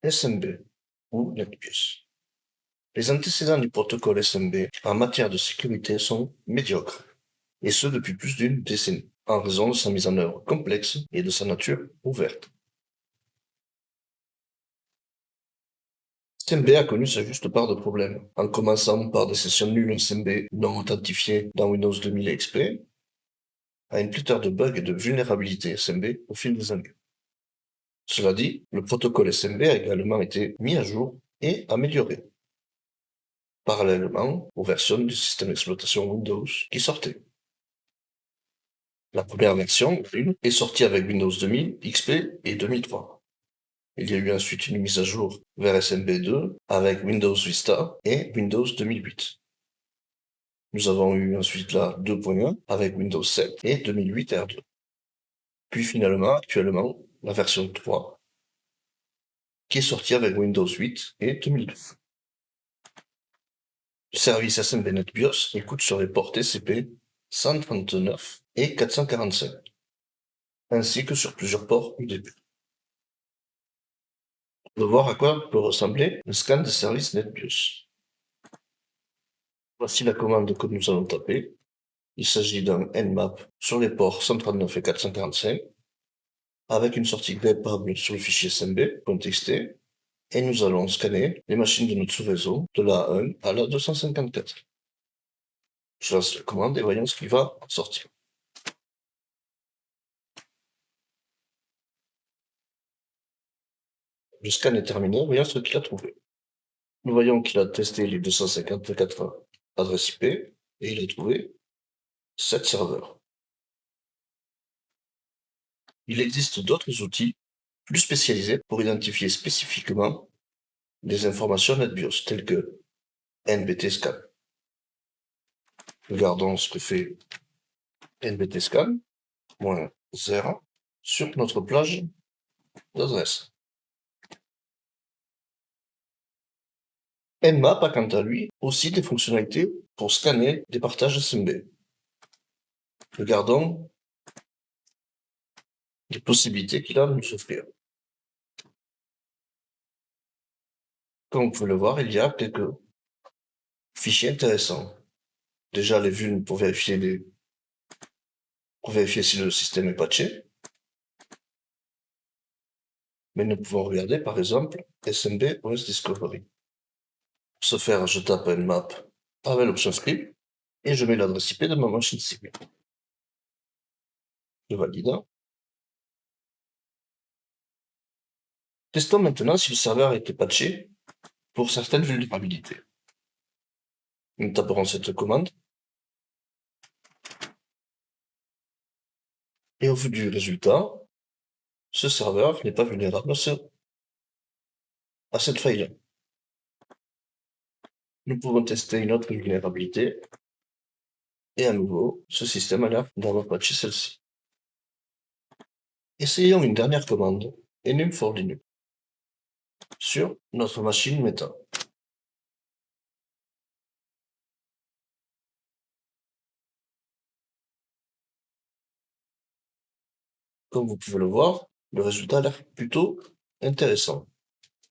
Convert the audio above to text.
SMB ou NetBIOS. Les antécédents du protocole SMB en matière de sécurité sont médiocres, et ce depuis plus d'une décennie, en raison de sa mise en œuvre complexe et de sa nature ouverte. SMB a connu sa juste part de problèmes, en commençant par des sessions nulles SMB non authentifiées dans Windows 2000 XP, à une pléthore de bugs et de vulnérabilités SMB au fil des années. Cela dit, le protocole SMB a également été mis à jour et amélioré, parallèlement aux versions du système d'exploitation Windows qui sortaient. La première version, 1, est sortie avec Windows 2000, XP et 2003. Il y a eu ensuite une mise à jour vers SMB2 avec Windows Vista et Windows 2008. Nous avons eu ensuite la 2.1 avec Windows 7 et 2008 R2. Puis finalement, actuellement, la version 3 qui est sortie avec Windows 8 et 2012. Le service SMB NetBIOS écoute sur les ports TCP 139 et 445, ainsi que sur plusieurs ports UDP. On va voir à quoi peut ressembler le scan des services NetBIOS. Voici la commande que nous allons taper. Il s'agit d'un Nmap sur les ports 139 et 445, avec une sortie grepable sur le fichier smb.txt, et nous allons scanner les machines de notre sous-réseau de la 1 à la 254. Je lance la commande et voyons ce qui va sortir. Le scan est terminé, voyons ce qu'il a trouvé. Nous voyons qu'il a testé les 254 adresses IP et il a trouvé 7 serveurs. Il existe d'autres outils plus spécialisés pour identifier spécifiquement des informations NetBIOS telles que NBTScan. Regardons ce que fait NBTScan, -0 sur notre plage d'adresse. Nmap a quant à lui aussi des fonctionnalités pour scanner des partages SMB. Regardons les possibilités qu'il a de nous offrir. Comme vous pouvez le voir, il y a quelques fichiers intéressants. Déjà les vulnes pour vérifier si le système est patché. Mais nous pouvons regarder par exemple SMB OS Discovery. Pour ce faire, je tape Nmap avec l'option script et je mets l'adresse IP de ma machine cible. Je valide. Testons maintenant si le serveur a été patché pour certaines vulnérabilités. Nous taperons cette commande. Et au vu du résultat, ce serveur n'est pas vulnérable à cette faille-là. Nous pouvons tester une autre vulnérabilité. Et à nouveau, ce système a l'air d'avoir patché celle-ci. Essayons une dernière commande, enum for Linux, sur notre machine Meta. Comme vous pouvez le voir, le résultat a l'air plutôt intéressant.